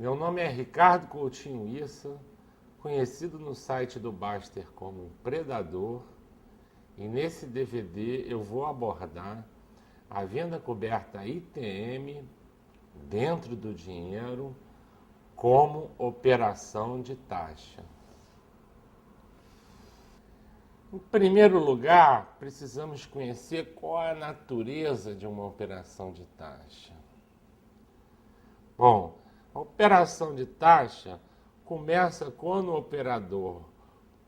Meu nome é Ricardo Coutinho Issa, conhecido no site do Baster como Predador, e nesse DVD eu vou abordar a venda coberta ITM dentro do dinheiro como operação de taxa. Em primeiro lugar, precisamos conhecer qual é a natureza de uma operação de taxa. Bom, a operação de taxa começa quando o operador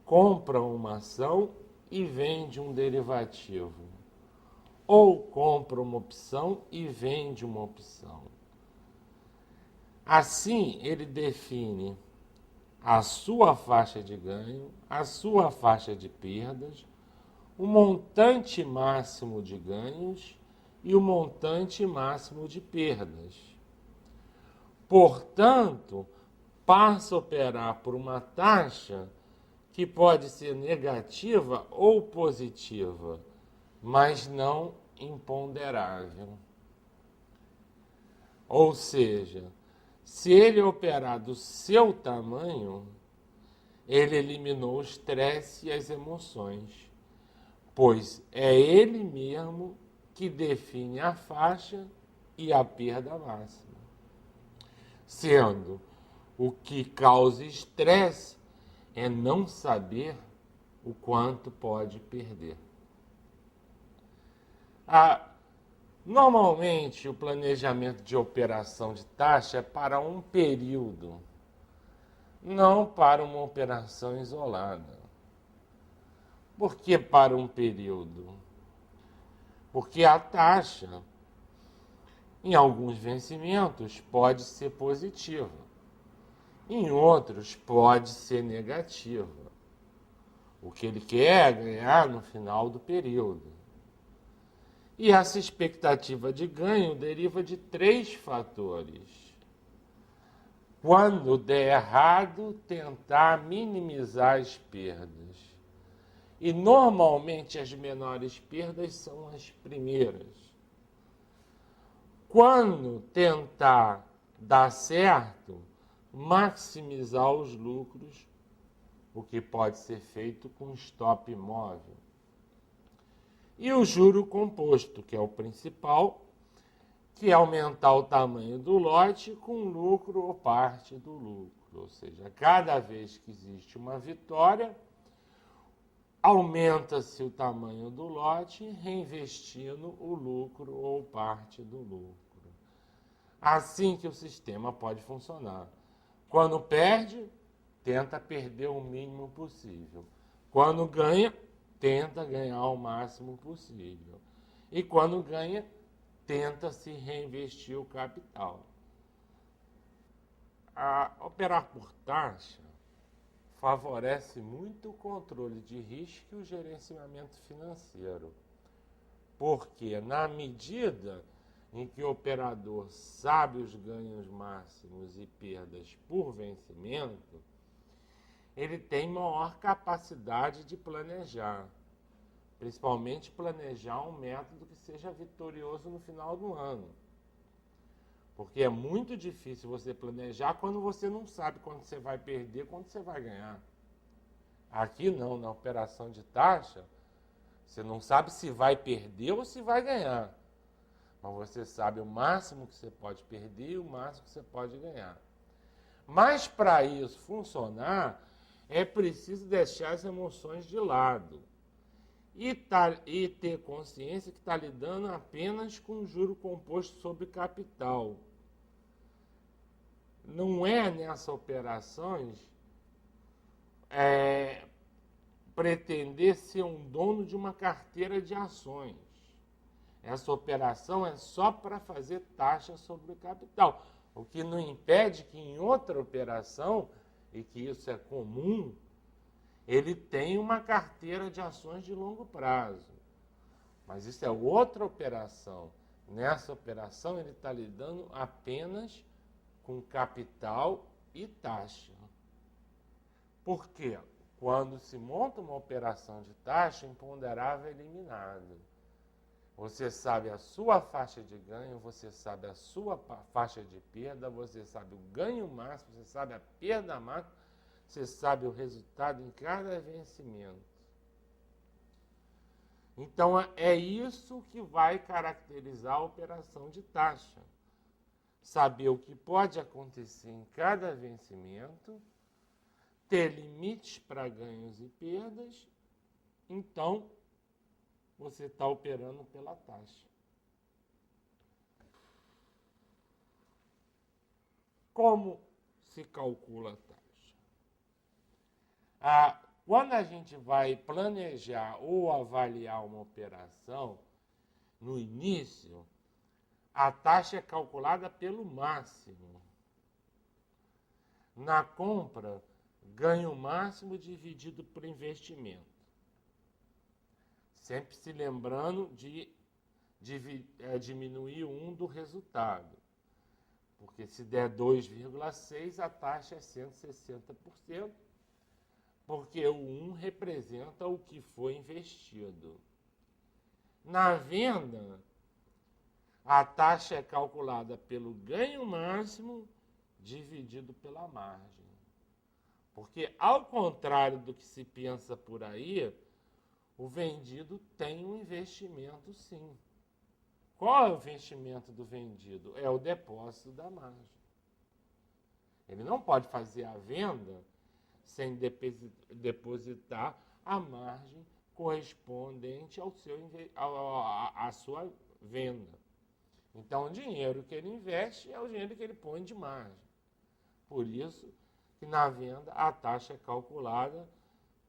compra uma ação e vende um derivativo, ou compra uma opção e vende uma opção. Assim, ele define a sua faixa de ganho, a sua faixa de perdas, o montante máximo de ganhos e o montante máximo de perdas. Portanto, passa a operar por uma taxa que pode ser negativa ou positiva, mas não imponderável. Ou seja, se ele operar do seu tamanho, ele eliminou o estresse e as emoções, pois é ele mesmo que define a faixa e a perda máxima. Sendo o que causa estresse é não saber o quanto pode perder. Normalmente, o planejamento de operação de taxa é para um período, não para uma operação isolada. Por que para um período? Porque a taxa, em alguns vencimentos, pode ser positiva, em outros pode ser negativa. O que ele quer é ganhar no final do período. E essa expectativa de ganho deriva de 3 fatores. Quando der errado, tentar minimizar as perdas. E normalmente as menores perdas são as primeiras. Quando tentar dar certo, maximizar os lucros, o que pode ser feito com stop móvel. E o juro composto, que é o principal, que é aumentar o tamanho do lote com lucro ou parte do lucro. Ou seja, cada vez que existe uma vitória, aumenta-se o tamanho do lote, reinvestindo o lucro ou parte do lucro. Assim que o sistema pode funcionar. Quando perde, tenta perder o mínimo possível. Quando ganha, tenta ganhar o máximo possível. E quando ganha, tenta se reinvestir o capital. Operar por taxa favorece muito o controle de risco e o gerenciamento financeiro. Porque na medida em que o operador sabe os ganhos máximos e perdas por vencimento, ele tem maior capacidade de planejar, principalmente planejar um método que seja vitorioso no final do ano. Porque é muito difícil você planejar quando você não sabe quando você vai perder, quando você vai ganhar. Aqui não, na operação de taxa, você não sabe se vai perder ou se vai ganhar. Mas você sabe o máximo que você pode perder e o máximo que você pode ganhar. Mas para isso funcionar, é preciso deixar as emoções de lado e ter consciência que está lidando apenas com juro composto sobre capital. Não é nessas operações pretender ser um dono de uma carteira de ações. Essa operação é só para fazer taxa sobre o capital, o que não impede que em outra operação, e que isso é comum, ele tenha uma carteira de ações de longo prazo. Mas isso é outra operação. Nessa operação ele está lidando apenas com capital e taxa. Por quê? Quando se monta uma operação de taxa, o imponderável é eliminado. Você sabe a sua faixa de ganho, você sabe a sua faixa de perda, você sabe o ganho máximo, você sabe a perda máxima, você sabe o resultado em cada vencimento. Então, é isso que vai caracterizar a operação de taxa. Saber o que pode acontecer em cada vencimento, ter limites para ganhos e perdas, então você está operando pela taxa. Como se calcula a taxa? Quando a gente vai planejar ou avaliar uma operação, no início, a taxa é calculada pelo máximo. Na compra, ganho máximo dividido por investimento. Sempre se lembrando de diminuir 1 do resultado. Porque se der 2,6, a taxa é 160%, porque o 1 representa o que foi investido. Na venda, a taxa é calculada pelo ganho máximo dividido pela margem. Porque, ao contrário do que se pensa por aí, o vendido tem um investimento, sim. Qual é o investimento do vendido? É o depósito da margem. Ele não pode fazer a venda sem depositar a margem correspondente à sua venda. Então, o dinheiro que ele investe é o dinheiro que ele põe de margem. Por isso que na venda a taxa é calculada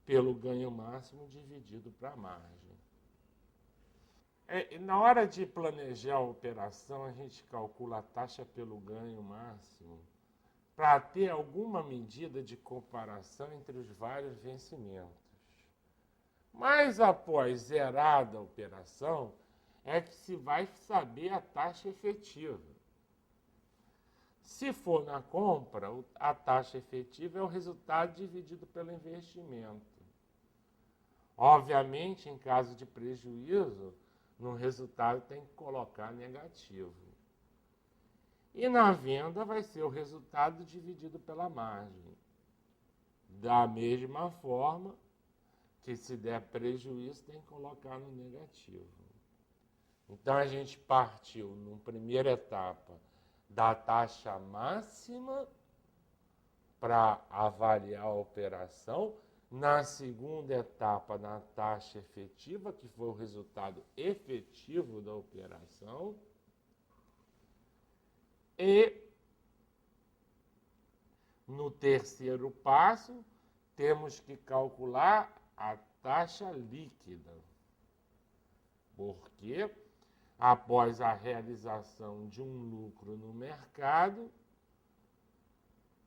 pelo ganho máximo dividido para a margem. Na hora de planejar a operação, a gente calcula a taxa pelo ganho máximo para ter alguma medida de comparação entre os vários vencimentos. Mas após zerada a operação, é que se vai saber a taxa efetiva. Se for na compra, a taxa efetiva é o resultado dividido pelo investimento. Obviamente, em caso de prejuízo, no resultado tem que colocar negativo. E na venda vai ser o resultado dividido pela margem. Da mesma forma que se der prejuízo, tem que colocar no negativo. Então a gente partiu, numa primeira etapa, da taxa máxima para avaliar a operação, na segunda etapa, na taxa efetiva, que foi o resultado efetivo da operação, e no terceiro passo, temos que calcular a taxa líquida, porque após a realização de um lucro no mercado,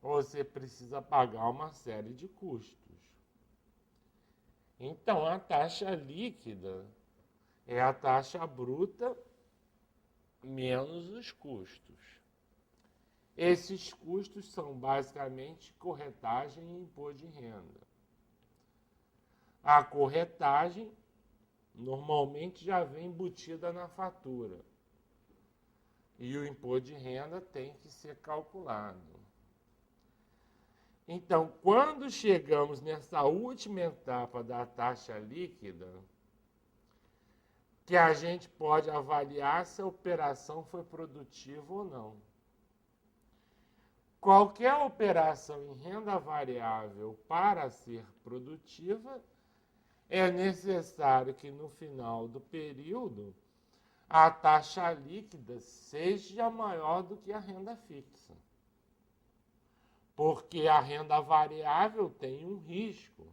você precisa pagar uma série de custos. Então, a taxa líquida é a taxa bruta menos os custos. Esses custos são basicamente corretagem e imposto de renda. A corretagem normalmente já vem embutida na fatura. E o imposto de renda tem que ser calculado. Então, quando chegamos nessa última etapa da taxa líquida, que a gente pode avaliar se a operação foi produtiva ou não. Qualquer operação em renda variável, para ser produtiva, é necessário que no final do período a taxa líquida seja maior do que a renda fixa. Porque a renda variável tem um risco.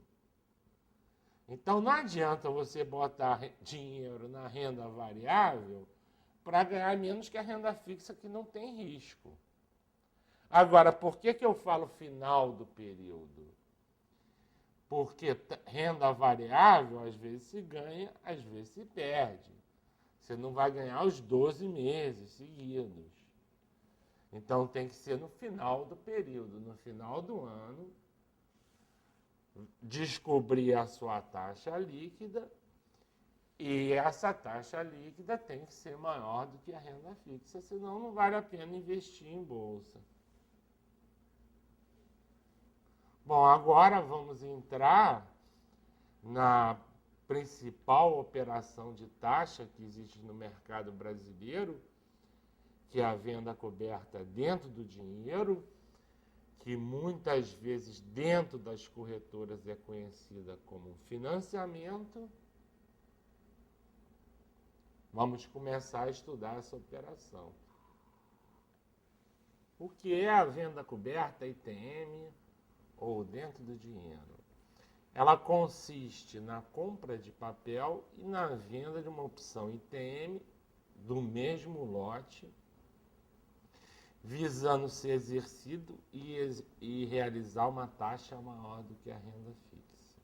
Então não adianta você botar dinheiro na renda variável para ganhar menos que a renda fixa, que não tem risco. Agora, por que eu falo final do período? Porque renda variável, às vezes se ganha, às vezes se perde. Você não vai ganhar os 12 meses seguidos. Então tem que ser no final do período, no final do ano, descobrir a sua taxa líquida E essa taxa líquida tem que ser maior do que a renda fixa, senão não vale a pena investir em bolsa. Bom, agora vamos entrar na principal operação de taxa que existe no mercado brasileiro, que é a venda coberta dentro do dinheiro, que muitas vezes dentro das corretoras é conhecida como financiamento. Vamos começar a estudar essa operação. O que é a venda coberta, ITM, ou dentro do dinheiro? Ela consiste na compra de papel e na venda de uma opção ITM do mesmo lote, visando ser exercido e realizar uma taxa maior do que a renda fixa.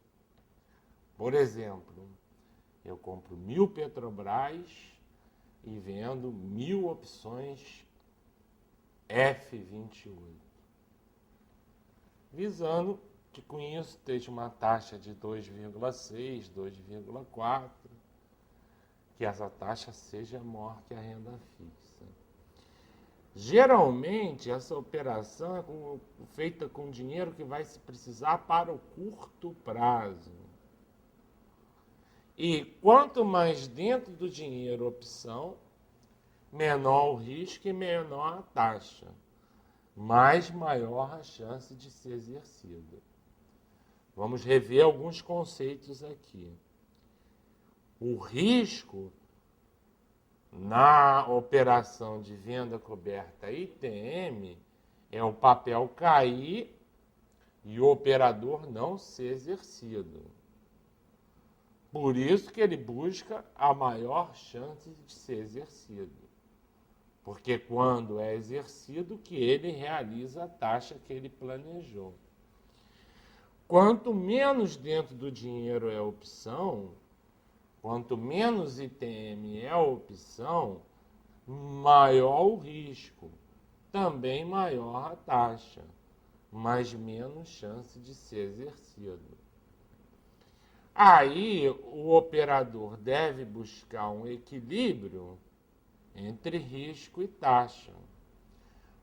Por exemplo, eu compro 1.000 Petrobras e vendo 1.000 opções F28, visando que com isso esteja uma taxa de 2,6, 2,4, que essa taxa seja maior que a renda fixa. Geralmente, essa operação é feita com dinheiro que vai se precisar para o curto prazo. E quanto mais dentro do dinheiro opção, menor o risco e menor a taxa, mais maior a chance de ser exercido. Vamos rever alguns conceitos aqui. O risco na operação de venda coberta ITM é o papel cair e o operador não ser exercido. Por isso que ele busca a maior chance de ser exercido. Porque quando é exercido que ele realiza a taxa que ele planejou. Quanto menos dentro do dinheiro é opção, quanto menos ITM é opção, maior o risco, também maior a taxa, mas menos chance de ser exercido. Aí o operador deve buscar um equilíbrio entre risco e taxa.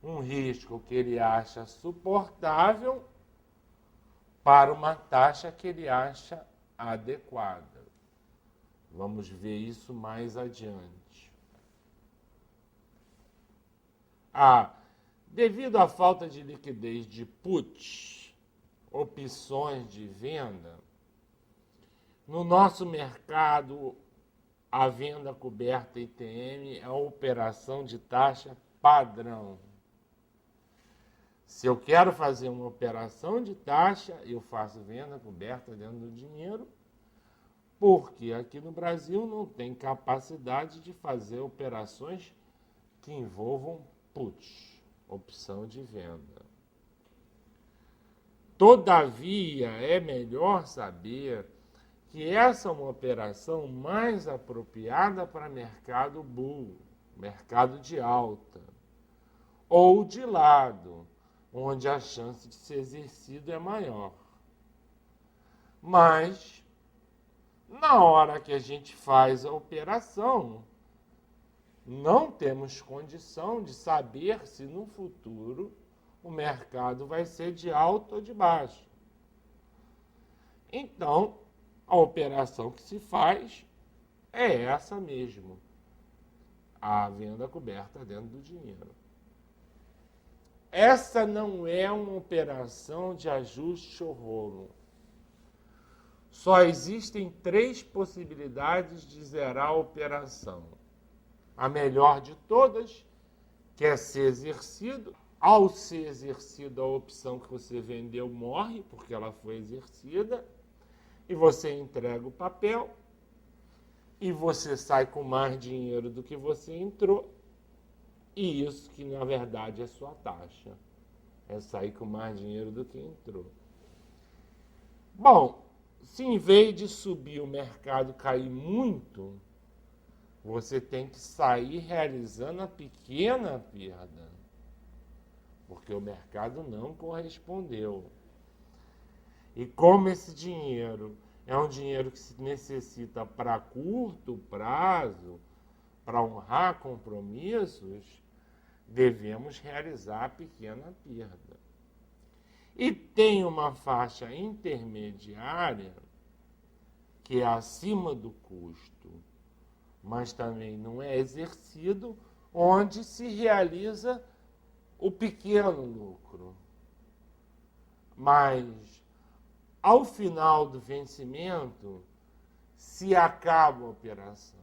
Um risco que ele acha suportável para uma taxa que ele acha adequada. Vamos ver isso mais adiante. Devido à falta de liquidez de puts, opções de venda, no nosso mercado, a venda coberta ITM é a operação de taxa padrão. Se eu quero fazer uma operação de taxa, eu faço venda coberta dentro do dinheiro, porque aqui no Brasil não tem capacidade de fazer operações que envolvam puts, opção de venda. Todavia, é melhor saber que essa é uma operação mais apropriada para mercado bull, mercado de alta, ou de lado, onde a chance de ser exercido é maior. Mas, na hora que a gente faz a operação, não temos condição de saber se no futuro o mercado vai ser de alta ou de baixo. Então, a operação que se faz é essa mesmo, a venda coberta dentro do dinheiro. Essa não é uma operação de ajuste ou rolo. Só existem 3 possibilidades de zerar a operação. A melhor de todas, que é ser exercido. Ao ser exercido, a opção que você vendeu morre, porque ela foi exercida, e você entrega o papel, e você sai com mais dinheiro do que você entrou, e isso que na verdade é sua taxa, é sair com mais dinheiro do que entrou. Bom, se em vez de subir o mercado cair muito, você tem que sair realizando a pequena perda, porque o mercado não correspondeu. E como esse dinheiro é um dinheiro que se necessita para curto prazo, para honrar compromissos, devemos realizar a pequena perda. E tem uma faixa intermediária, que é acima do custo, mas também não é exercido, onde se realiza o pequeno lucro. Mas, ao final do vencimento, se acaba a operação.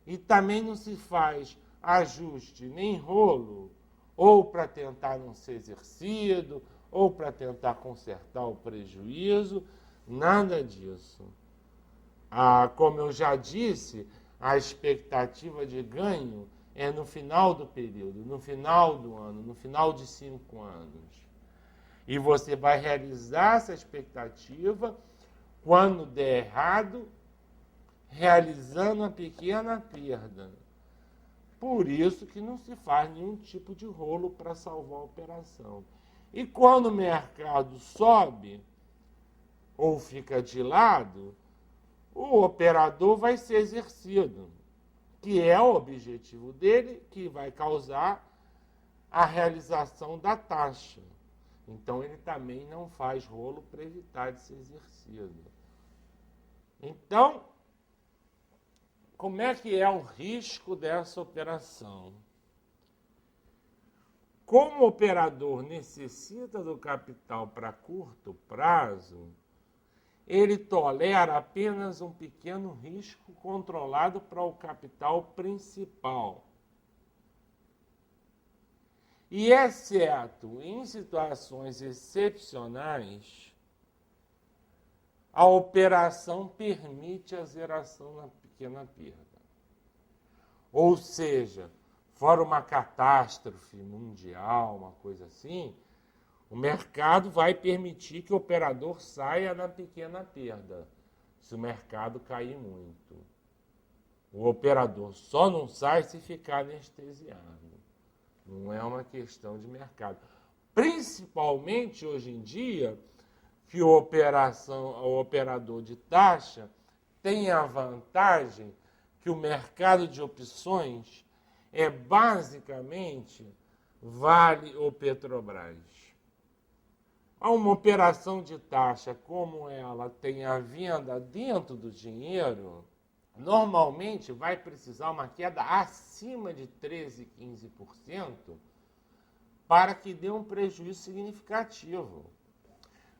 E também não se faz ajuste nem rolo, ou para tentar não ser exercido, ou para tentar consertar o prejuízo, nada disso. Como eu já disse, a expectativa de ganho é no final do período, no final do ano, no final de 5 anos. E você vai realizar essa expectativa quando der errado, realizando a pequena perda. Por isso que não se faz nenhum tipo de rolo para salvar a operação. E quando o mercado sobe ou fica de lado, o operador vai ser exercido, que é o objetivo dele, que vai causar a realização da taxa. Então, ele também não faz rolo para evitar de ser exercido. Então, como é que é o risco dessa operação? Como o operador necessita do capital para curto prazo, ele tolera apenas um pequeno risco controlado para o capital principal. E, exceto em situações excepcionais, a operação permite a zeração na pequena perda. Ou seja, fora uma catástrofe mundial, uma coisa assim, o mercado vai permitir que o operador saia na pequena perda, se o mercado cair muito. O operador só não sai se ficar anestesiado. Não é uma questão de mercado. Principalmente hoje em dia, que o operador de taxa tem a vantagem que o mercado de opções é basicamente Vale ou Petrobras. A uma operação de taxa como ela tem a venda dentro do dinheiro, normalmente vai precisar uma queda acima de 13%, 15% para que dê um prejuízo significativo.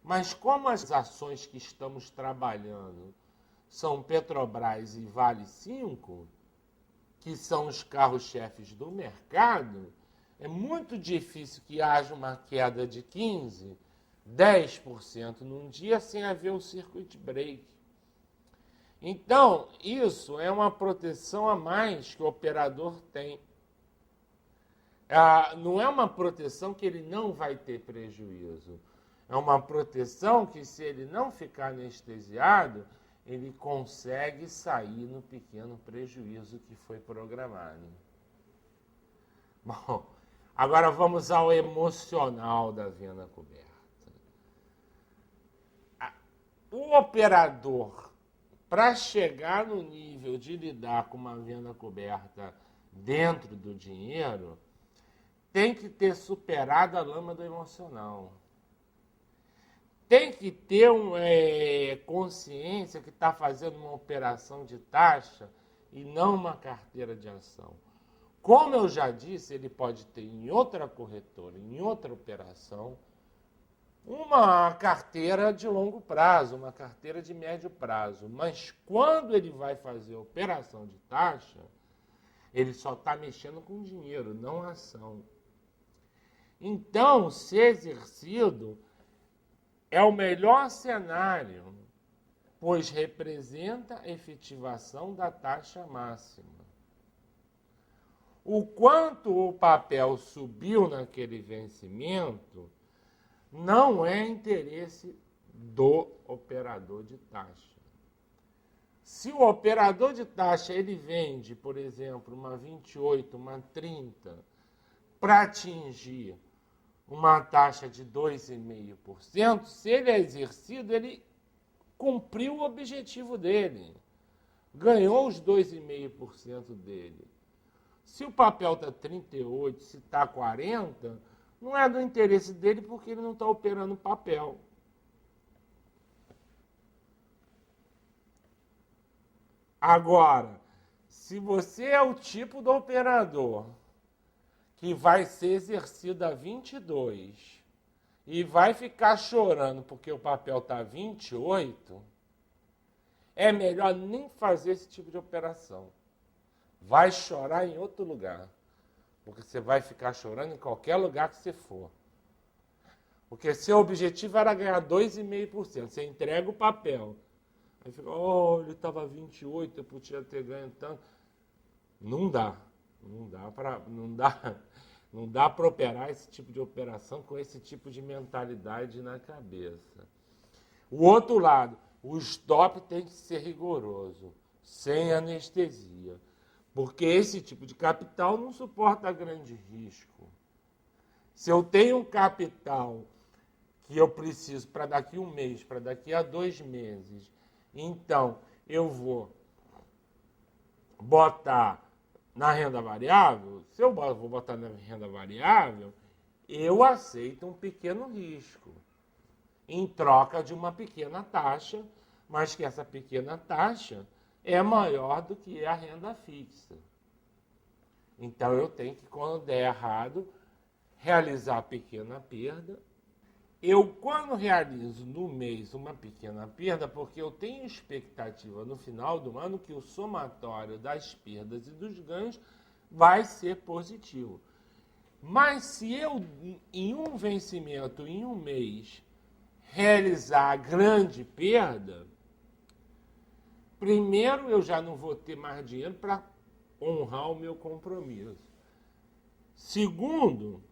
Mas como as ações que estamos trabalhando são Petrobras e Vale 5, que são os carros-chefes do mercado, é muito difícil que haja uma queda de 15%, 10% num dia sem haver o circuit break. Então, isso é uma proteção a mais que o operador tem. Não é uma proteção que ele não vai ter prejuízo. É uma proteção que, se ele não ficar anestesiado, ele consegue sair no pequeno prejuízo que foi programado. Bom, agora vamos ao emocional da venda coberta. O operador, para chegar no nível de lidar com uma venda coberta dentro do dinheiro, tem que ter superado a lama do emocional. Tem que ter consciência que está fazendo uma operação de taxa e não uma carteira de ação. Como eu já disse, ele pode ter em outra corretora, em outra operação, uma carteira de longo prazo, uma carteira de médio prazo. Mas quando ele vai fazer operação de taxa, ele só está mexendo com dinheiro, não ação. Então, ser exercido é o melhor cenário, pois representa a efetivação da taxa máxima. O quanto o papel subiu naquele vencimento não é interesse do operador de taxa. Se o operador de taxa ele vende, por exemplo, uma 28, uma 30, para atingir uma taxa de 2,5%, se ele é exercido, ele cumpriu o objetivo dele. Ganhou os 2,5% dele. Se o papel está 38, se está 40, não é do interesse dele porque ele não está operando papel. Agora, se você é o tipo do operador que vai ser exercido a 22 e vai ficar chorando porque o papel está 28, é melhor nem fazer esse tipo de operação. Vai chorar em outro lugar. Porque você vai ficar chorando em qualquer lugar que você for. Porque seu objetivo era ganhar 2,5%. Você entrega o papel. Aí fica, ele estava 28, eu podia ter ganho tanto. Não dá. Não dá para operar esse tipo de operação com esse tipo de mentalidade na cabeça. O outro lado, o stop tem que ser rigoroso, sem anestesia. Porque esse tipo de capital não suporta grande risco. Se eu tenho um capital que eu preciso para daqui a um mês, para daqui a 2 meses, então eu vou botar na renda variável, se eu vou botar na renda variável, eu aceito um pequeno risco, em troca de uma pequena taxa, mas que essa pequena taxa é maior do que a renda fixa. Então eu tenho que, quando der errado, realizar a pequena perda. Eu, quando realizo no mês uma pequena perda, porque eu tenho expectativa no final do ano que o somatório das perdas e dos ganhos vai ser positivo. Mas se eu, em um vencimento, em um mês, realizar a grande perda, primeiro, eu já não vou ter mais dinheiro para honrar o meu compromisso. Segundo,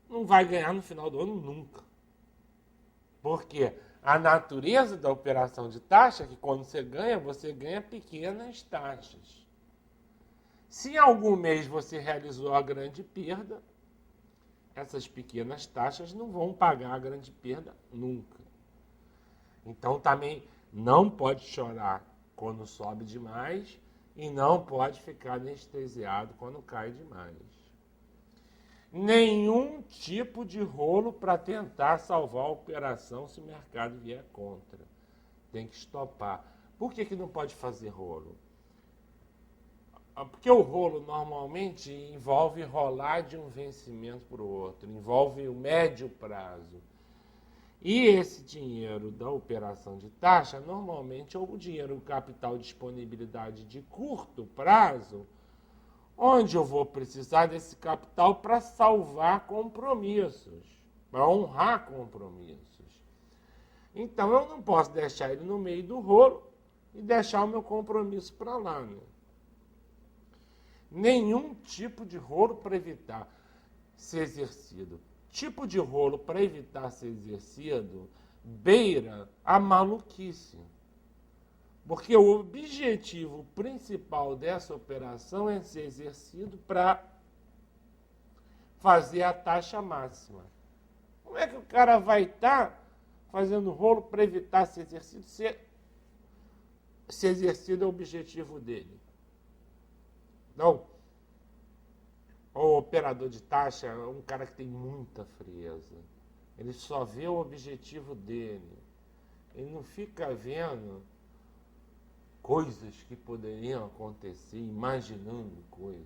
não vai ganhar no final do ano nunca. Porque a natureza da operação de taxa é que quando você ganha pequenas taxas. Se em algum mês você realizou a grande perda, essas pequenas taxas não vão pagar a grande perda nunca. Então também não pode chorar quando sobe demais e não pode ficar anestesiado quando cai demais. Nenhum tipo de rolo para tentar salvar a operação se o mercado vier contra. Tem que estopar. Por que não pode fazer rolo? Porque o rolo normalmente envolve rolar de um vencimento para o outro, envolve o médio prazo. E esse dinheiro da operação de taxa, normalmente é o dinheiro, o capital disponibilidade de curto prazo, onde eu vou precisar desse capital para salvar compromissos, para honrar compromissos. Então eu não posso deixar ele no meio do rolo e deixar o meu compromisso para lá, né? Nenhum tipo de rolo para evitar ser exercido. Tipo de rolo para evitar ser exercido beira a maluquice. Porque o objetivo principal dessa operação é ser exercido para fazer a taxa máxima. Como é que o cara vai estar fazendo rolo para evitar ser exercido? Se exercido é o objetivo dele. Não. O operador de taxa é um cara que tem muita frieza. Ele só vê o objetivo dele. Ele não fica vendo coisas que poderiam acontecer, imaginando coisas.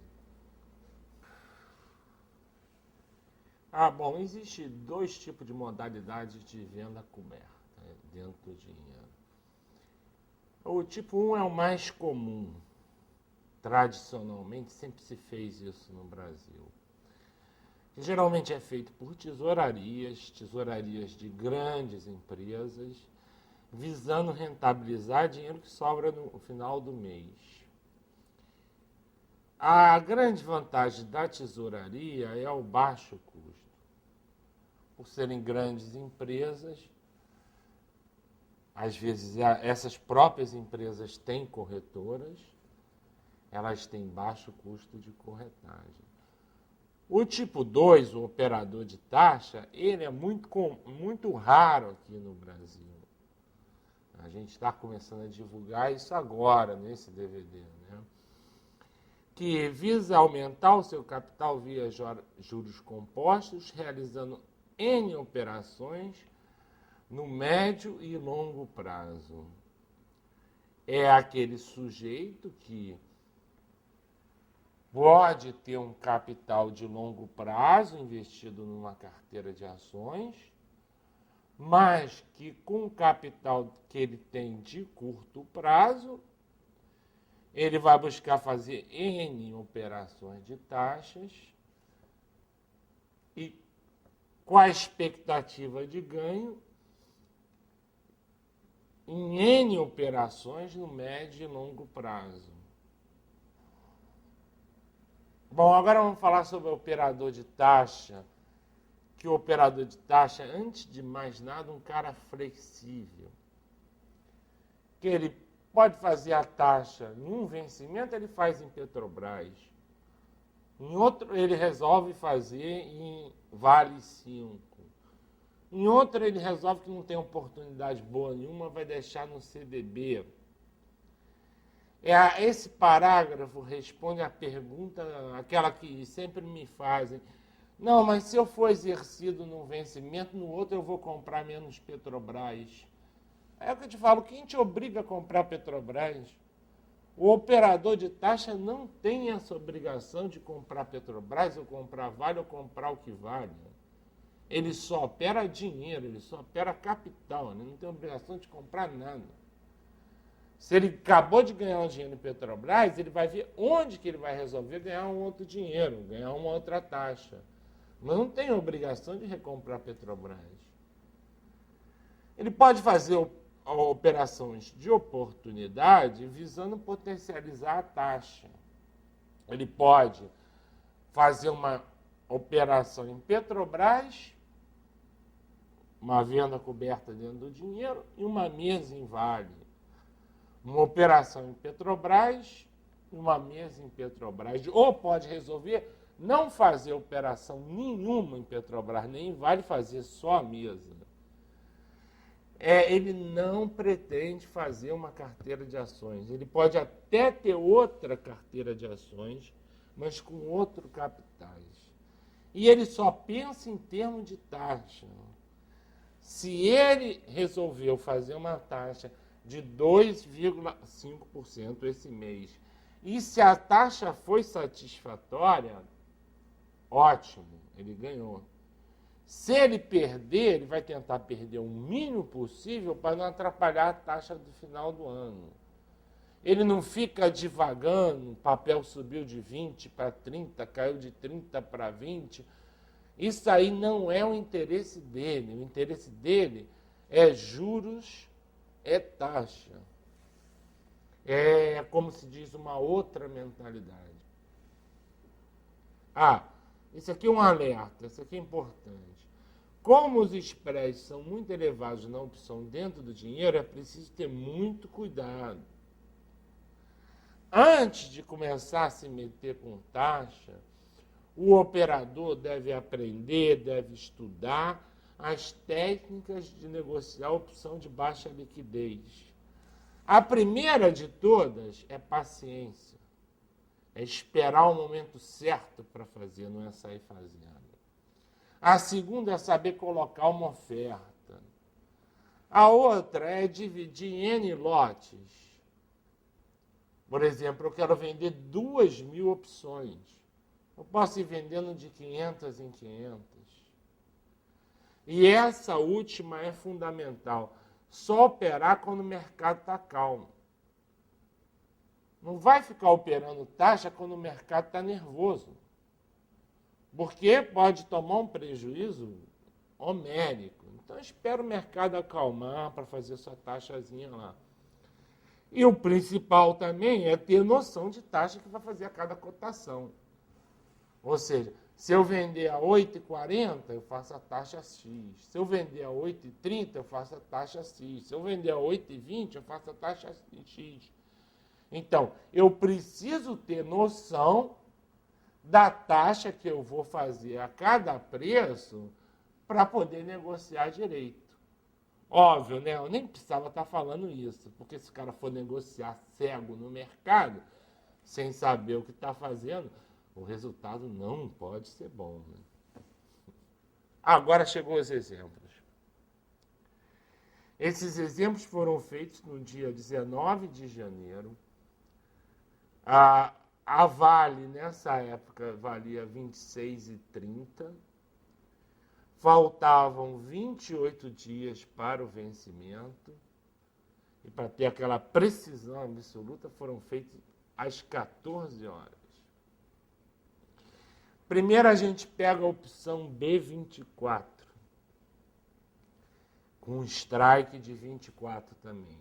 Bom, existe 2 tipos de modalidades de venda coberta, né, dentro do dinheiro. O tipo 1 é o mais comum. Tradicionalmente, sempre se fez isso no Brasil. Geralmente é feito por tesourarias de grandes empresas, visando rentabilizar dinheiro que sobra no final do mês. A grande vantagem da tesouraria é o baixo custo. Por serem grandes empresas, às vezes essas próprias empresas têm corretoras, elas têm baixo custo de corretagem. O tipo 2, o operador de taxa, ele é muito raro aqui no Brasil. A gente está começando a divulgar isso agora, nesse DVD, né? Que visa aumentar o seu capital via juros compostos, realizando N operações no médio e longo prazo. É aquele sujeito que pode ter um capital de longo prazo investido numa carteira de ações, mas que com o capital que ele tem de curto prazo, ele vai buscar fazer N operações de taxas e com a expectativa de ganho em N operações no médio e longo prazo. Bom, agora vamos falar sobre o operador de taxa, que o operador de taxa, antes de mais nada, um cara flexível, que ele pode fazer a taxa em um vencimento, ele faz em Petrobras. Em outro, ele resolve fazer em Vale 5. Em outro, ele resolve que não tem oportunidade boa nenhuma, vai deixar no CDB. Esse parágrafo responde à pergunta, aquela que sempre me fazem. Não, mas se eu for exercido num vencimento, no outro eu vou comprar menos Petrobras. É o que eu te falo, quem te obriga a comprar Petrobras? O operador de taxa não tem essa obrigação de comprar Petrobras, ou comprar Vale, ou comprar o que vale. Ele só opera dinheiro, ele só opera capital, ele não tem obrigação de comprar nada. Se ele acabou de ganhar um dinheiro em Petrobras, ele vai ver onde que ele vai resolver ganhar um outro dinheiro, ganhar uma outra taxa. Mas não tem obrigação de recomprar Petrobras. Ele pode fazer operações de oportunidade visando potencializar a taxa. Ele pode fazer uma operação em Petrobras, uma venda coberta dentro do dinheiro e uma mesa em Vale. Uma operação em Petrobras e uma mesa em Petrobras. Ou pode resolver não fazer operação nenhuma em Petrobras, nem em Vale, fazer só a mesa. Ele não pretende fazer uma carteira de ações. Ele pode até ter outra carteira de ações, mas com outros capitais. E ele só pensa em termos de taxa. Se ele resolveu fazer uma taxa de 2,5% esse mês, e se a taxa foi satisfatória, ótimo, ele ganhou. Se ele perder, ele vai tentar perder o mínimo possível para não atrapalhar a taxa do final do ano. Ele não fica divagando, o papel subiu de 20 para 30, caiu de 30 para 20. Isso aí não é o interesse dele. O interesse dele é juros, é taxa. É, como se diz, uma outra mentalidade. Isso aqui é um alerta, isso aqui é importante. Como os spreads são muito elevados na opção dentro do dinheiro, é preciso ter muito cuidado. Antes de começar a se meter com taxa, o operador deve aprender, deve estudar as técnicas de negociar a opção de baixa liquidez. A primeira de todas é paciência. É esperar o momento certo para fazer, não é sair fazendo. A segunda é saber colocar uma oferta. A outra é dividir em N lotes. Por exemplo, eu quero vender 2.000 opções. Eu posso ir vendendo de 500 em 500. E essa última é fundamental. Só operar quando o mercado está calmo. Não vai ficar operando taxa quando o mercado está nervoso. Porque pode tomar um prejuízo homérico. Então, espera o mercado acalmar para fazer sua taxazinha lá. E o principal também é ter noção de taxa que vai fazer a cada cotação. Ou seja, se eu vender a 8,40, eu faço a taxa X. Se eu vender a 8,30, eu faço a taxa X. Se eu vender a 8,20, eu faço a taxa X. Então, eu preciso ter noção da taxa que eu vou fazer a cada preço para poder negociar direito. Óbvio, né? Eu nem precisava estar falando isso, porque se o cara for negociar cego no mercado, sem saber o que está fazendo, o resultado não pode ser bom. Né? Agora chegou os exemplos. Esses exemplos foram feitos no dia 19 de janeiro. A Vale, nessa época, valia 26,30. Faltavam 28 dias para o vencimento. E para ter aquela precisão absoluta, foram feitos às 14 horas. Primeiro a gente pega a opção B24, com um strike de 24 também.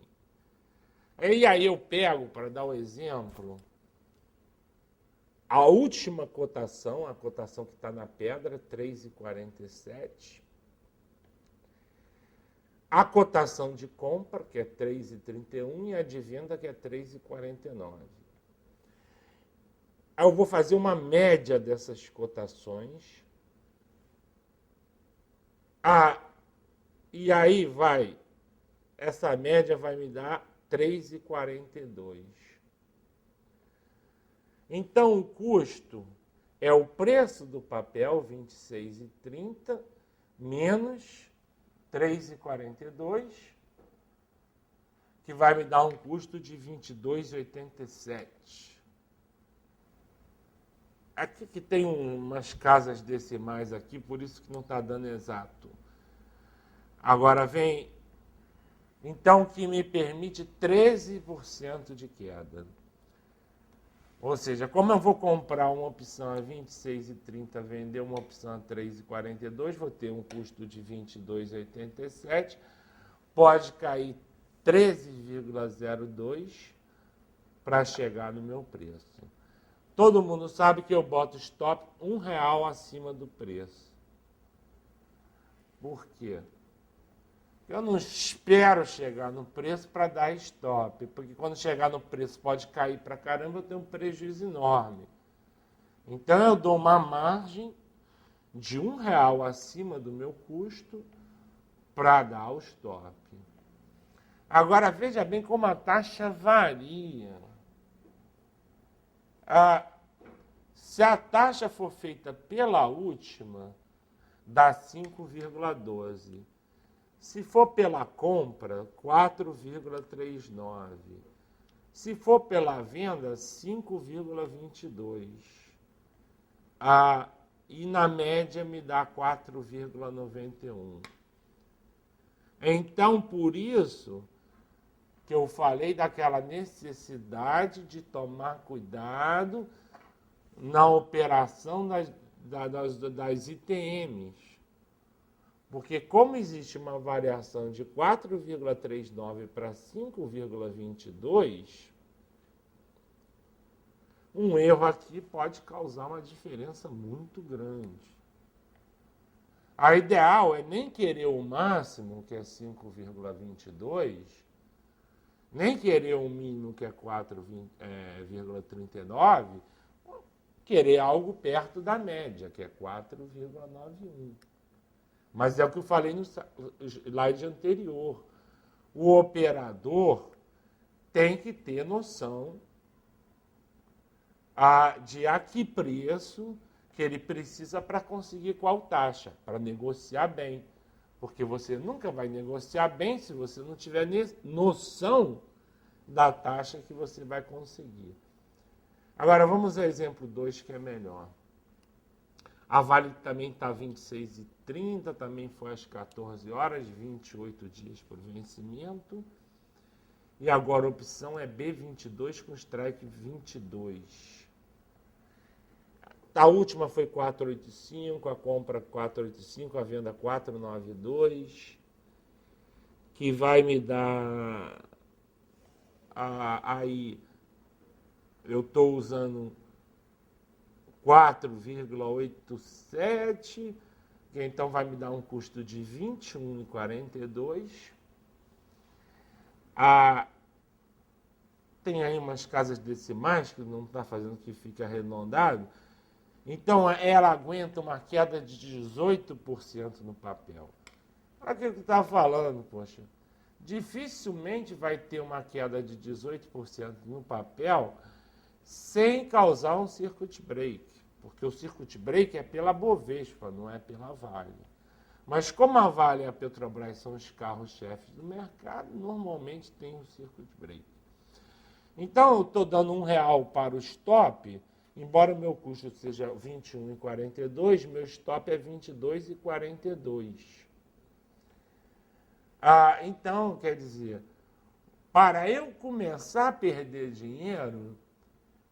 E aí eu pego, para dar o exemplo, a última cotação, a cotação que está na pedra, 3,47. A cotação de compra, que é 3,31, e a de venda, que é 3,49. Eu vou fazer uma média dessas cotações. E aí essa média vai me dar 3,42. Então, o custo é o preço do papel, 26,30, menos 3,42, que vai me dar um custo de 22,87. Aqui que tem umas casas decimais aqui, por isso que não está dando exato. Agora vem, então, que me permite 13% de queda. Ou seja, como eu vou comprar uma opção a 26,30, vender uma opção a 3,42, vou ter um custo de 22,87, pode cair 13,02 para chegar no meu preço. Todo mundo sabe que eu boto stop R$1 acima do preço. Por quê? Eu não espero chegar no preço para dar stop, porque quando chegar no preço pode cair para caramba, eu tenho um prejuízo enorme. Então eu dou uma margem de R$1 acima do meu custo para dar o stop. Agora veja bem como a taxa varia. Se a taxa for feita pela última, dá 5,12. Se for pela compra, 4,39. Se for pela venda, 5,22. E na média me dá 4,91. Então, por isso que eu falei daquela necessidade de tomar cuidado na operação das ITMs. Porque como existe uma variação de 4,39 para 5,22, um erro aqui pode causar uma diferença muito grande. A ideal é nem querer o máximo, que é 5,22, nem querer o mínimo, que é 4,39, querer algo perto da média, que é 4,91. Mas é o que eu falei no slide anterior. O operador tem que ter noção de a que preço que ele precisa para conseguir qual taxa, para negociar bem. Porque você nunca vai negociar bem se você não tiver noção da taxa que você vai conseguir. Agora, vamos ao exemplo 2, que é melhor. A Vale também está 26,30, também foi às 14 horas, 28 dias por vencimento. E agora a opção é B22 com strike 22. A última foi 4,85, a compra 4,85, a venda 4,92, que vai me dar... Aí eu estou usando 4,87, que então vai me dar um custo de 21,42. Tem aí umas casas decimais que não está fazendo que fique arredondado. Então ela aguenta uma queda de 18% no papel. Aquilo que estava falando, poxa, dificilmente vai ter uma queda de 18% no papel sem causar um circuit break, porque o circuit break é pela Bovespa, não é pela Vale. Mas como a Vale e a Petrobras são os carros-chefes do mercado, normalmente tem um circuit break. Então, eu estou dando R$ 1 para o stop, embora o meu custo seja R$ 21,42, meu stop é R$ 22,42. Então, quer dizer, para eu começar a perder dinheiro,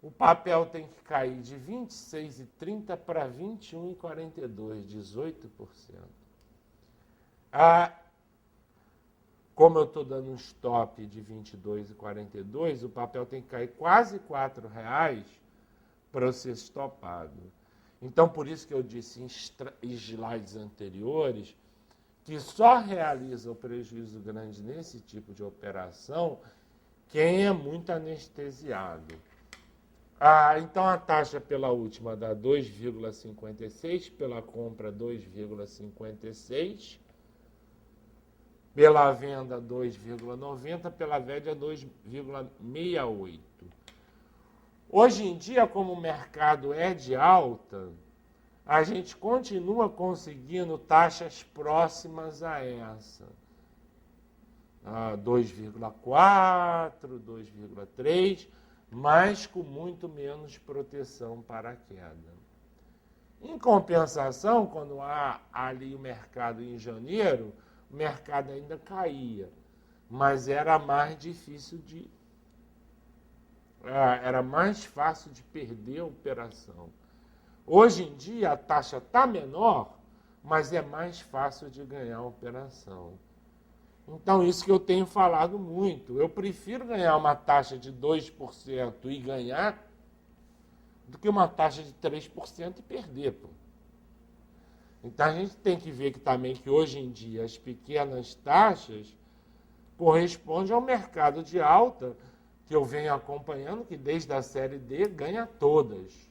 o papel tem que cair de 26,30 para 21,42, 18%. Como eu estou dando um stop de 22,42, o papel tem que cair quase R$ 4,00 para eu ser stopado. Então, por isso que eu disse em slides anteriores que só realiza o prejuízo grande nesse tipo de operação quem é muito anestesiado. Então, a taxa pela última dá 2,56, pela compra 2,56, pela venda 2,90, pela média 2,68. Hoje em dia, como o mercado é de alta, a gente continua conseguindo taxas próximas a essa. 2,4, 2,3, mas com muito menos proteção para a queda. Em compensação, quando há ali o mercado em janeiro, o mercado ainda caía, mas era mais difícil era mais fácil de perder a operação. Hoje em dia a taxa está menor, mas é mais fácil de ganhar a operação. Então, isso que eu tenho falado muito. Eu prefiro ganhar uma taxa de 2% e ganhar do que uma taxa de 3% e perder. Pô. Então, a gente tem que ver que também que hoje em dia as pequenas taxas correspondem ao mercado de alta que eu venho acompanhando, que desde a série D ganha todas.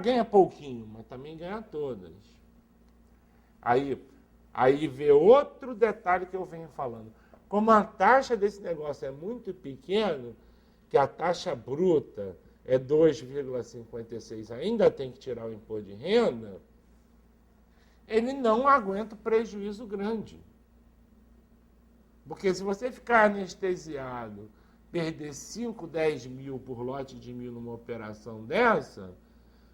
Ganha pouquinho, mas também ganha todas. Aí vê outro detalhe que eu venho falando. Como a taxa desse negócio é muito pequena, que a taxa bruta é 2,56, ainda tem que tirar o imposto de renda, ele não aguenta o prejuízo grande. Porque se você ficar anestesiado, perder 5, 10 mil por lote de 1.000 numa operação dessa,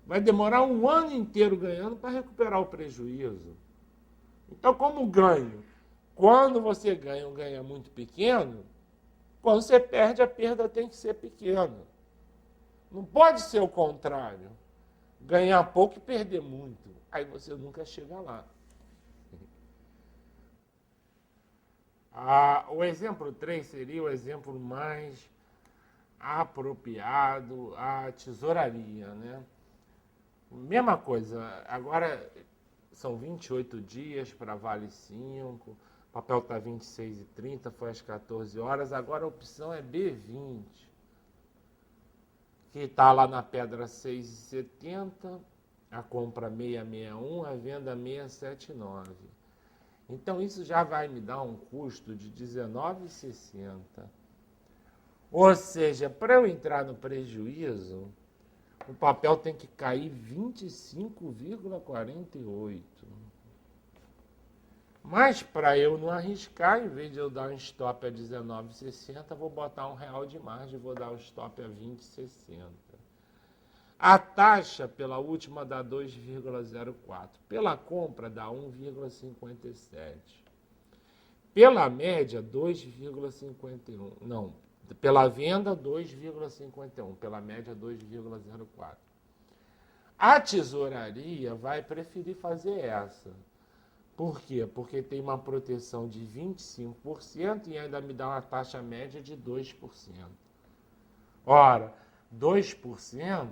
vai demorar um ano inteiro ganhando para recuperar o prejuízo. Então, como ganho? Quando você ganha um ganho muito pequeno, quando você perde, a perda tem que ser pequena. Não pode ser o contrário. Ganhar pouco e perder muito. Aí você nunca chega lá. O exemplo 3 seria o exemplo mais apropriado, a tesouraria, né? Mesma coisa, agora são 28 dias para Vale 5, o papel está 26,30, foi às 14 horas, agora a opção é B20, que está lá na pedra 6,70, a compra 661, a venda 679. Então isso já vai me dar um custo de 19,60. Ou seja, para eu entrar no prejuízo, o papel tem que cair 25,48. Mas para eu não arriscar, em vez de eu dar um stop a 19,60, vou botar R$ 1 de margem e vou dar o stop a 20,60. A taxa pela última dá 2,04. Pela compra dá 1,57. Pela média, 2,51. Não, pela venda, 2,51. Pela média, 2,04. A tesouraria vai preferir fazer essa. Por quê? Porque tem uma proteção de 25% e ainda me dá uma taxa média de 2%. Ora, 2%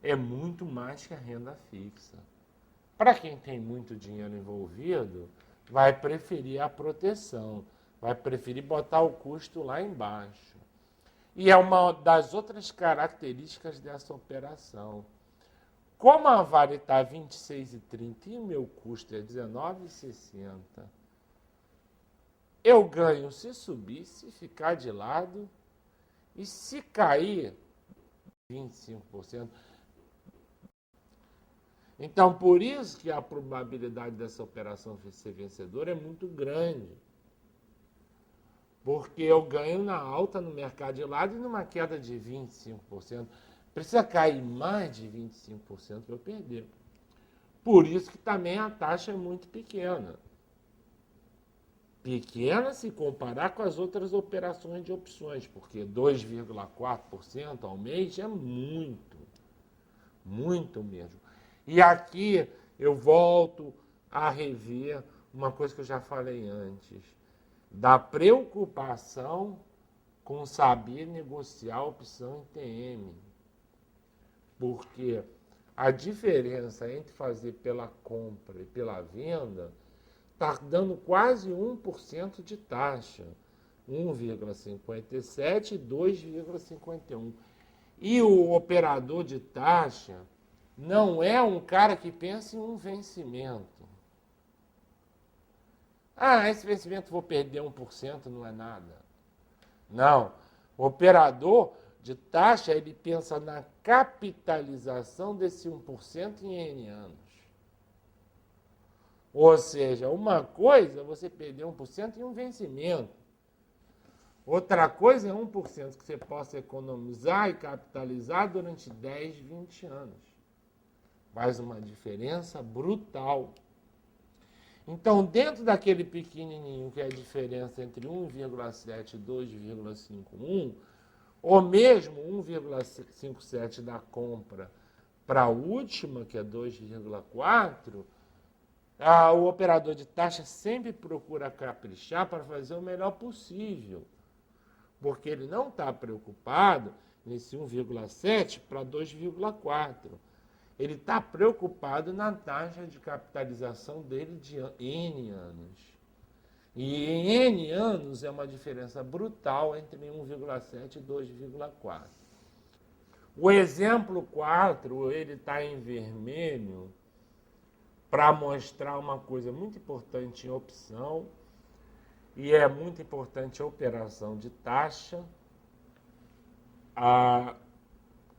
é muito mais que a renda fixa. Para quem tem muito dinheiro envolvido, vai preferir a proteção, vai preferir botar o custo lá embaixo. E é uma das outras características dessa operação. Como a Vale está 26,30 e o meu custo é 19,60, eu ganho se subir, se ficar de lado, e se cair, 25%. Então, por isso que a probabilidade dessa operação ser vencedora é muito grande. Porque eu ganho na alta no mercado de lado e numa queda de 25%. Precisa cair mais de 25% para eu perder. Por isso que também a taxa é muito pequena. Pequena se comparar com as outras operações de opções, porque 2,4% ao mês é muito, muito mesmo. E aqui eu volto a rever uma coisa que eu já falei antes, da preocupação com saber negociar a opção em TM. Porque a diferença entre fazer pela compra e pela venda está dando quase 1% de taxa. 1,57 e 2,51. E o operador de taxa não é um cara que pensa em um vencimento. Ah, esse vencimento vou perder 1%, não é nada. Não. O operador de taxa, ele pensa na capitalização desse 1% em N anos. Ou seja, uma coisa é você perder 1% em um vencimento. Outra coisa é 1% que você possa economizar e capitalizar durante 10, 20 anos. Faz uma diferença brutal. Então, dentro daquele pequenininho que é a diferença entre 1,7 e 2,51, ou mesmo 1,57 da compra para a última, que é 2,4, o operador de taxa sempre procura caprichar para fazer o melhor possível, porque ele não está preocupado nesse 1,7 para 2,4. Ele está preocupado na taxa de capitalização dele de N anos. E em N anos é uma diferença brutal entre 1,7 e 2,4. O exemplo 4, ele está em vermelho para mostrar uma coisa muito importante em opção, e é muito importante a operação de taxa,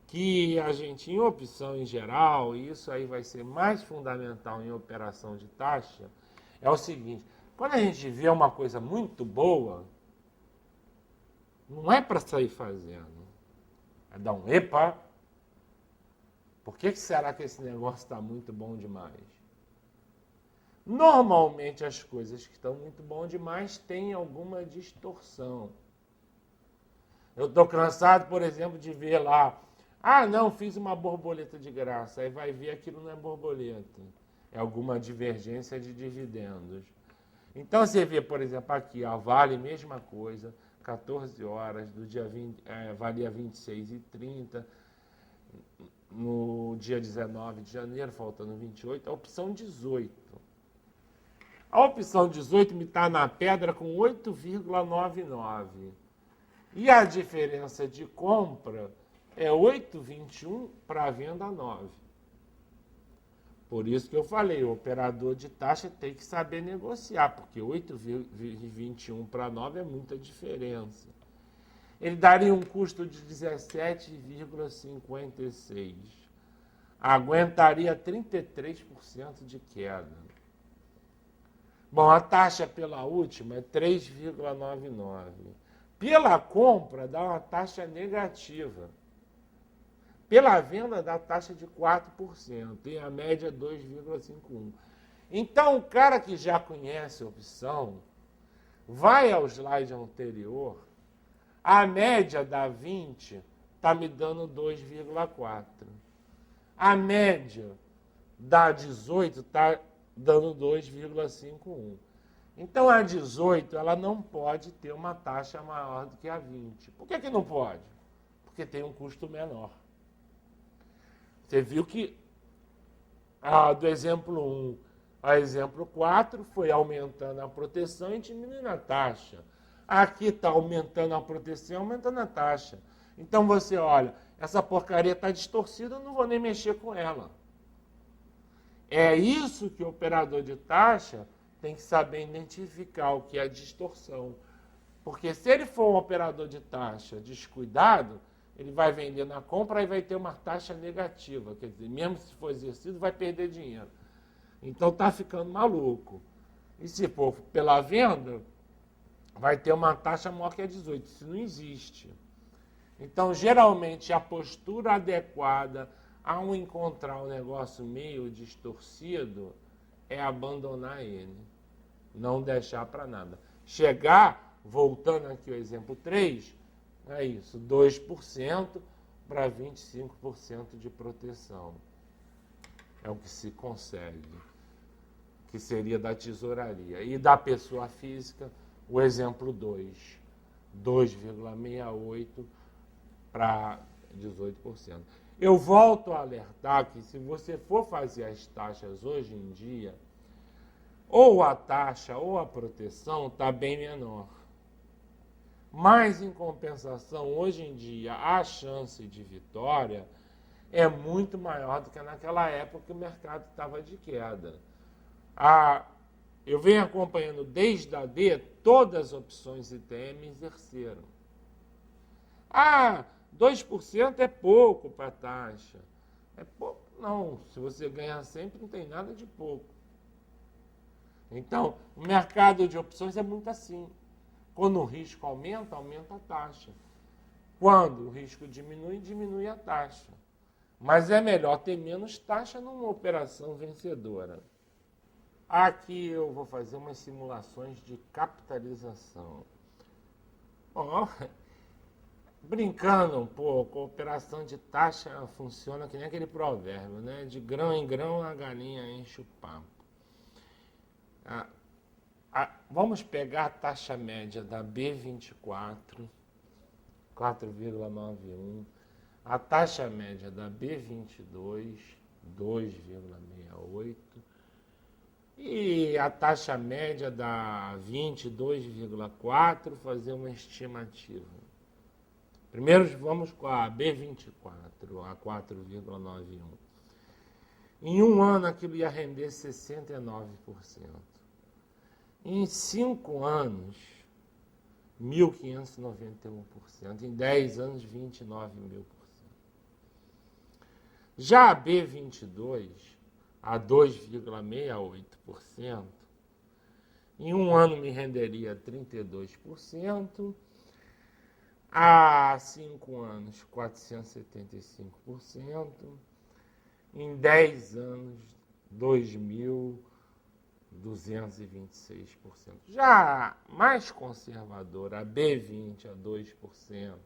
que a gente, em opção em geral, e isso aí vai ser mais fundamental em operação de taxa, é o seguinte: quando a gente vê uma coisa muito boa, não é para sair fazendo, é dar um epa. Por que será que esse negócio está muito bom demais? Normalmente as coisas que estão muito bom demais têm alguma distorção. Eu estou cansado, por exemplo, de ver lá, não, fiz uma borboleta de graça, aí vai ver aquilo não é borboleta, é alguma divergência de dividendos. Então você vê, por exemplo, aqui, a Vale, mesma coisa, 14 horas, do dia 20, valia 26,30, no dia 19 de janeiro, faltando 28, a opção 18. A opção 18 me está na pedra com 8,99. E a diferença de compra é 8,21 para a venda 9. Por isso que eu falei, o operador de taxa tem que saber negociar, porque 8,21 para 9 é muita diferença. Ele daria um custo de 17,56. Aguentaria 33% de queda. Bom, a taxa pela última é 3,99. Pela compra, dá uma taxa negativa. Pela venda, dá taxa de 4%. E a média é 2,51. Então, o cara que já conhece a opção, vai ao slide anterior, a média da 20 está me dando 2,4. A média da 18 está dando 2,51. Então, a 18 ela não pode ter uma taxa maior do que a 20. Por que não pode? Porque tem um custo menor. Você viu que do exemplo 1 ao exemplo 4 foi aumentando a proteção e diminuindo a taxa. Aqui está aumentando a proteção e aumentando a taxa. Então você olha, essa porcaria está distorcida, eu não vou nem mexer com ela. É isso que o operador de taxa tem que saber identificar o que é distorção. Porque se ele for um operador de taxa descuidado, ele vai vender na compra e vai ter uma taxa negativa. Quer dizer, mesmo se for exercido, vai perder dinheiro. Então está ficando maluco. E se for pela venda, vai ter uma taxa maior que a 18. Isso não existe. Então, geralmente, a postura adequada ao encontrar um negócio meio distorcido é abandonar ele. Não deixar para nada. Chegar, voltando aqui ao exemplo 3, é isso, 2% para 25% de proteção. É o que se consegue, que seria da tesouraria. E da pessoa física, o exemplo 2, 2,68% para 18%. Eu volto a alertar que se você for fazer as taxas hoje em dia, ou a taxa ou a proteção está bem menor. Mas, em compensação, hoje em dia, a chance de vitória é muito maior do que naquela época que o mercado estava de queda. Eu venho acompanhando desde a D, todas as opções ITM exerceram. 2% é pouco para a taxa. É pouco? Não, se você ganhar sempre, não tem nada de pouco. Então, o mercado de opções é muito assim. Quando o risco aumenta, aumenta a taxa. Quando o risco diminui, diminui a taxa. Mas é melhor ter menos taxa numa operação vencedora. Aqui eu vou fazer umas simulações de capitalização. Brincando um pouco, a operação de taxa funciona que nem aquele provérbio, né? De grão em grão a galinha enche o papo. Vamos pegar a taxa média da B24, 4,91, a taxa média da B22, 2,68, e a taxa média da 22,4, fazer uma estimativa. Primeiro vamos com a B24, a 4,91. Em um ano aquilo ia render 69%. Em 5 anos, 1.591%. Em 10 anos, 29.000%. Já a B22, a 2,68%, em um ano me renderia 32%. Há 5 anos, 475%. Em 10 anos, 2.226%. Já mais conservadora, a B20 a 2%,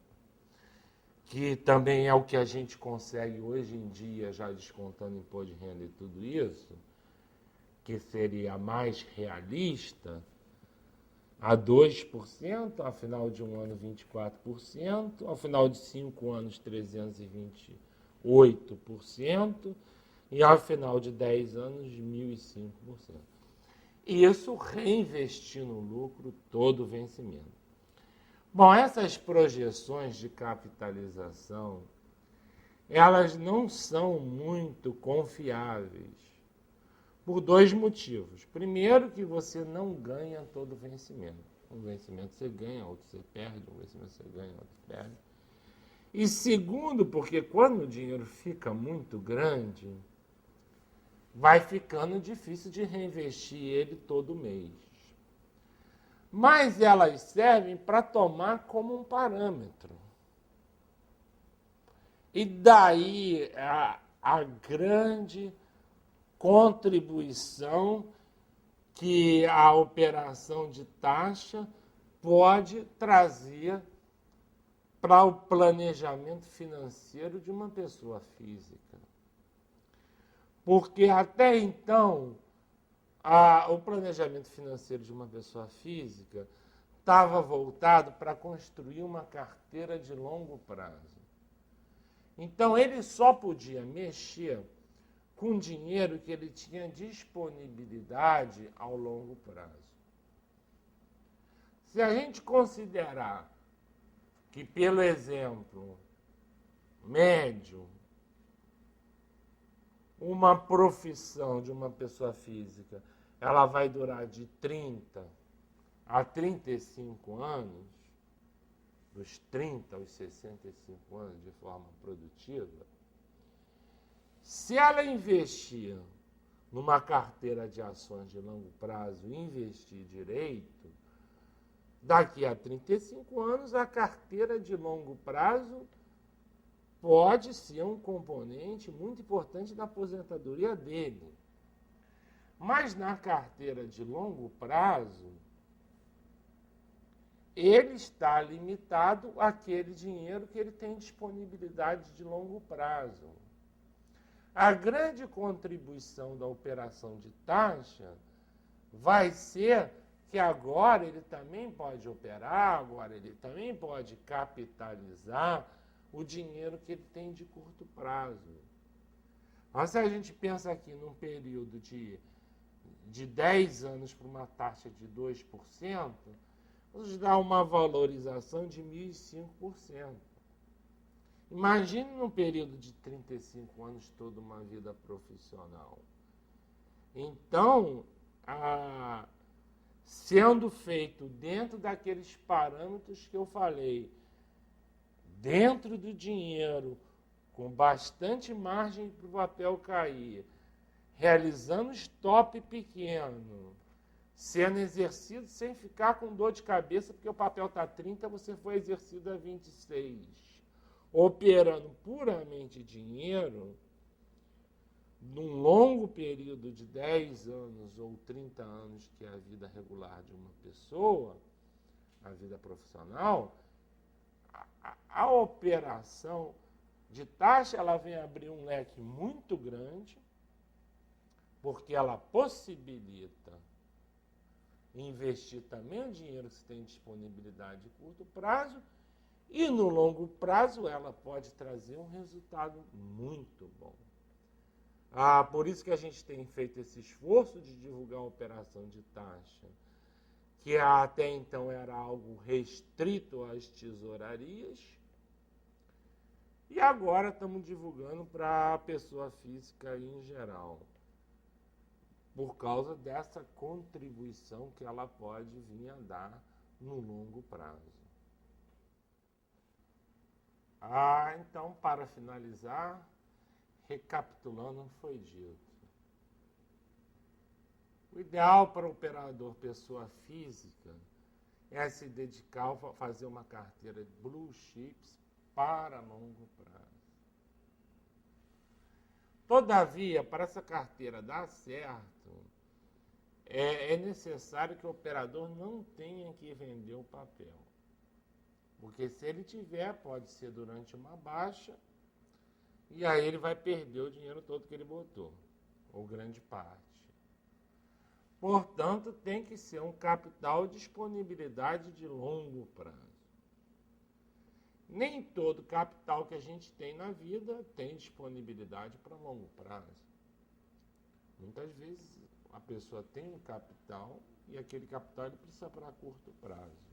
que também é o que a gente consegue hoje em dia, já descontando imposto de renda e tudo isso, que seria a mais realista, a 2%, ao final de um ano 24%, ao final de 5 anos 328%, e ao final de 10 anos 1.005%. Isso reinvestindo no lucro todo o vencimento. Bom, essas projeções de capitalização, elas não são muito confiáveis por 2 motivos. Primeiro, que você não ganha todo o vencimento. Um vencimento você ganha, outro você perde, um vencimento você ganha, outro perde. E segundo, porque quando o dinheiro fica muito grande, vai ficando difícil de reinvestir ele todo mês. Mas elas servem para tomar como um parâmetro. E daí a grande contribuição que a operação de taxa pode trazer para o planejamento financeiro de uma pessoa física. Porque até então, o planejamento financeiro de uma pessoa física estava voltado para construir uma carteira de longo prazo. Então, ele só podia mexer com dinheiro que ele tinha disponibilidade ao longo prazo. Se a gente considerar que, pelo exemplo médio, uma profissão de uma pessoa física ela vai durar de 30 a 35 anos, dos 30 aos 65 anos de forma produtiva, se ela investir numa carteira de ações de longo prazo e investir direito, daqui a 35 anos a carteira de longo prazo pode ser um componente muito importante da aposentadoria dele. Mas na carteira de longo prazo, ele está limitado àquele dinheiro que ele tem disponibilidade de longo prazo. A grande contribuição da operação de taxa vai ser que agora ele também pode operar, agora ele também pode capitalizar o dinheiro que ele tem de curto prazo. Mas se a gente pensa aqui num período de 10 anos para uma taxa de 2%, nos dá uma valorização de 1.005%. Imagine num período de 35 anos toda uma vida profissional. Então, sendo feito dentro daqueles parâmetros que eu falei, dentro do dinheiro, com bastante margem para o papel cair, realizando stop pequeno, sendo exercido sem ficar com dor de cabeça, porque o papel está 30, você foi exercido a 26. Operando puramente dinheiro, num longo período de 10 anos ou 30 anos, que é a vida regular de uma pessoa, a vida profissional, a operação de taxa ela vem abrir um leque muito grande, porque ela possibilita investir também o dinheiro que você tem disponibilidade de curto prazo, e no longo prazo ela pode trazer um resultado muito bom. Por isso que a gente tem feito esse esforço de divulgar a operação de taxa, que até então era algo restrito às tesourarias, e agora estamos divulgando para a pessoa física em geral, por causa dessa contribuição que ela pode vir a dar no longo prazo. Então, para finalizar, recapitulando o que foi dito. O ideal para o operador pessoa física é se dedicar a fazer uma carteira de blue chips para longo prazo. Todavia, para essa carteira dar certo, é necessário que o operador não tenha que vender o papel. Porque se ele tiver, pode ser durante uma baixa, e aí ele vai perder o dinheiro todo que ele botou, ou grande parte. Portanto, tem que ser um capital disponibilidade de longo prazo. Nem todo capital que a gente tem na vida tem disponibilidade para longo prazo. Muitas vezes a pessoa tem um capital e aquele capital ele precisa para curto prazo.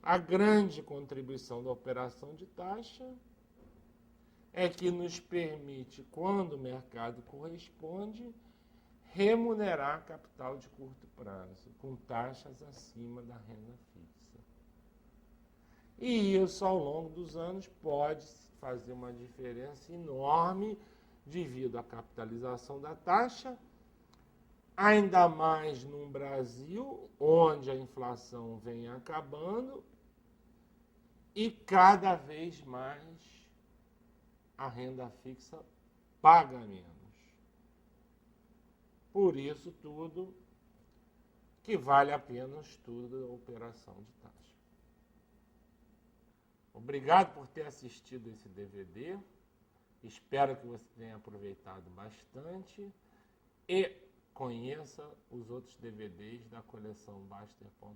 A grande contribuição da operação de taxa é que nos permite, quando o mercado corresponde, remunerar capital de curto prazo, com taxas acima da renda fixa. E isso, ao longo dos anos, pode fazer uma diferença enorme devido à capitalização da taxa, ainda mais no Brasil, onde a inflação vem acabando e cada vez mais a renda fixa paga menos. Por isso tudo que vale a pena o estudo da operação de taxa. Obrigado por ter assistido esse DVD. Espero que você tenha aproveitado bastante e conheça os outros DVDs da coleção Baster.com.